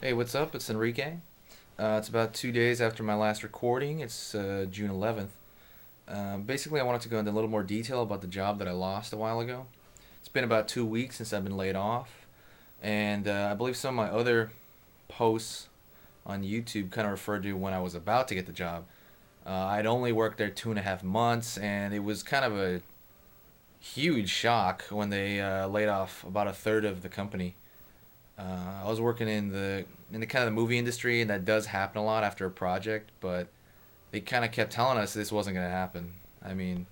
Hey, what's up? It's Enrique. It's about 2 days after my last recording. It's June 11th. Basically, I wanted to go into a little more detail about the job that I lost a while ago. It's been about 2 weeks since I've been laid off, and I believe some of my other posts on YouTube kind of referred to when I was about to get the job. I'd only worked there 2.5 months, and it was kind of a huge shock when they laid off about a third of the company. I was working in the kind of the movie industry, and that does happen a lot after a project. But they kind of kept telling us this wasn't going to happen. I mean,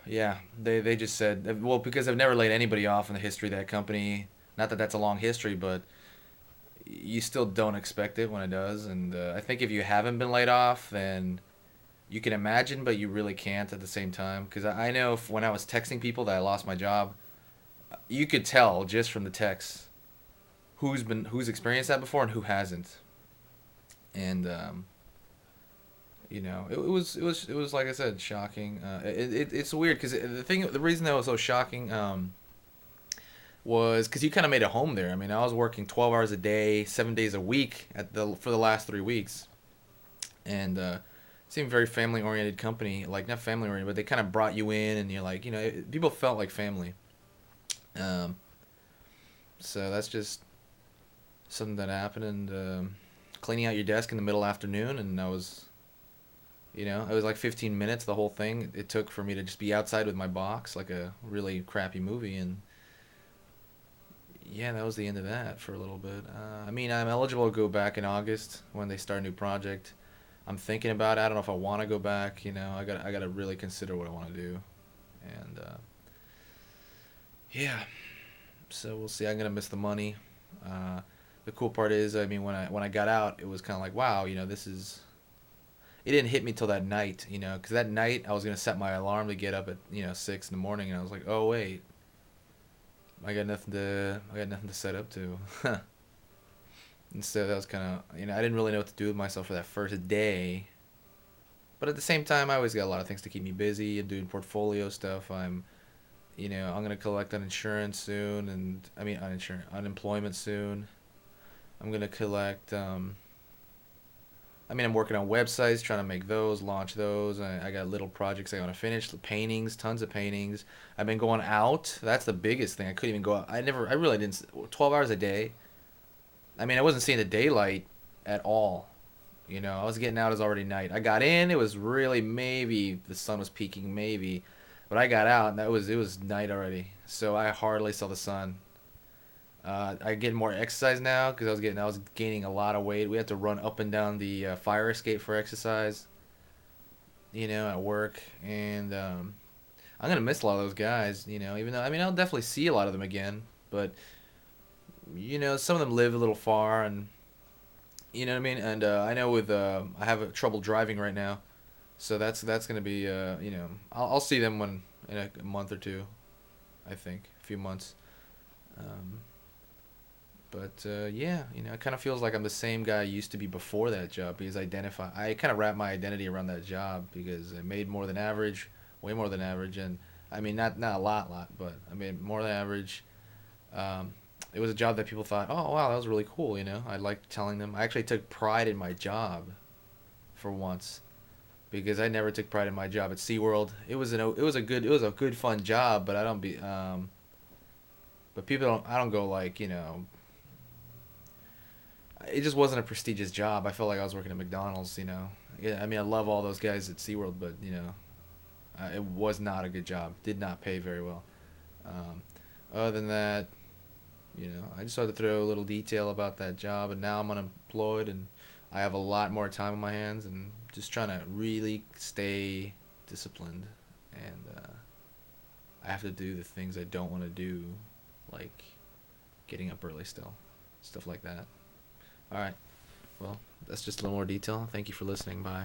yeah, they just said, well, because I've never laid anybody off in the history of that company. Not that that's a long history, but you still don't expect it when it does. And I think if you haven't been laid off, then you can imagine, but you really can't at the same time. Because I know when I was texting people that I lost my job, you could tell just from the texts who's experienced that before and who hasn't. And it was like I said, shocking. It's weird because the reason that was so shocking was because you kind of made a home there. I mean, I was working 12 hours a day, 7 days a week for the last 3 weeks, and it seemed very family oriented company. Like not family oriented, but they kind of brought you in, and you're like, people felt like family. Um, so that's just something that happened, and cleaning out your desk in the middle afternoon, and it was like 15 minutes, the whole thing it took for me to just be outside with my box, like a really crappy movie. And yeah, that was the end of that for a little bit. I mean, I'm eligible to go back in August when they start a new project. I'm thinking about it. I don't know if I want to go back. I got to really consider what I want to do. And yeah, so we'll see. I'm gonna miss the money. Uh, the cool part is, I mean, when I got out, it was kind of like, wow, this is. It didn't hit me till that night, because that night I was gonna set my alarm to get up at 6 in the morning, and I was like, oh wait, I got nothing to set up to. Instead, that was kind of, I didn't really know what to do with myself for that first day. But at the same time, I always got a lot of things to keep me busy. I'm doing portfolio stuff. I'm gonna collect on insurance soon, and I mean unemployment soon. I'm gonna collect. I'm working on websites, trying to make those, launch those. I got little projects I want to finish. The paintings, tons of paintings. I've been going out. That's the biggest thing. I couldn't even go out. I really didn't. 12 hours a day. I mean, I wasn't seeing the daylight at all. I was getting out. It was already night. I got in. It was really maybe the sun was peaking, maybe, but I got out and it was night already. So I hardly saw the sun. I get more exercise now because I was gaining a lot of weight. We had to run up and down the fire escape for exercise, at work, and I'm gonna miss a lot of those guys. Even though I'll definitely see a lot of them again, but some of them live a little far, and you know what I mean. And I know I have trouble driving right now, so that's gonna be I'll see them when in a month or two, I think a few months. Um, But yeah, it kind of feels like I'm the same guy I used to be before that job because I kind of wrap my identity around that job because I made more than average, way more than average, and I mean not a lot, but I made more than average. Um, it was a job that people thought, oh wow, that was really cool. I liked telling them. I actually took pride in my job for once because I never took pride in my job at SeaWorld. It was a good fun job, but I don't be but people don't I don't go like it just wasn't a prestigious job. I felt like I was working at McDonald's. Yeah, I mean, I love all those guys at SeaWorld, but, it was not a good job. Did not pay very well. Um, Other than that, I just wanted to throw a little detail about that job, and now I'm unemployed, and I have a lot more time on my hands, and just trying to really stay disciplined, and I have to do the things I don't want to do, like getting up early still, stuff like that. All right. Well, that's just a little more detail. Thank you for listening. Bye.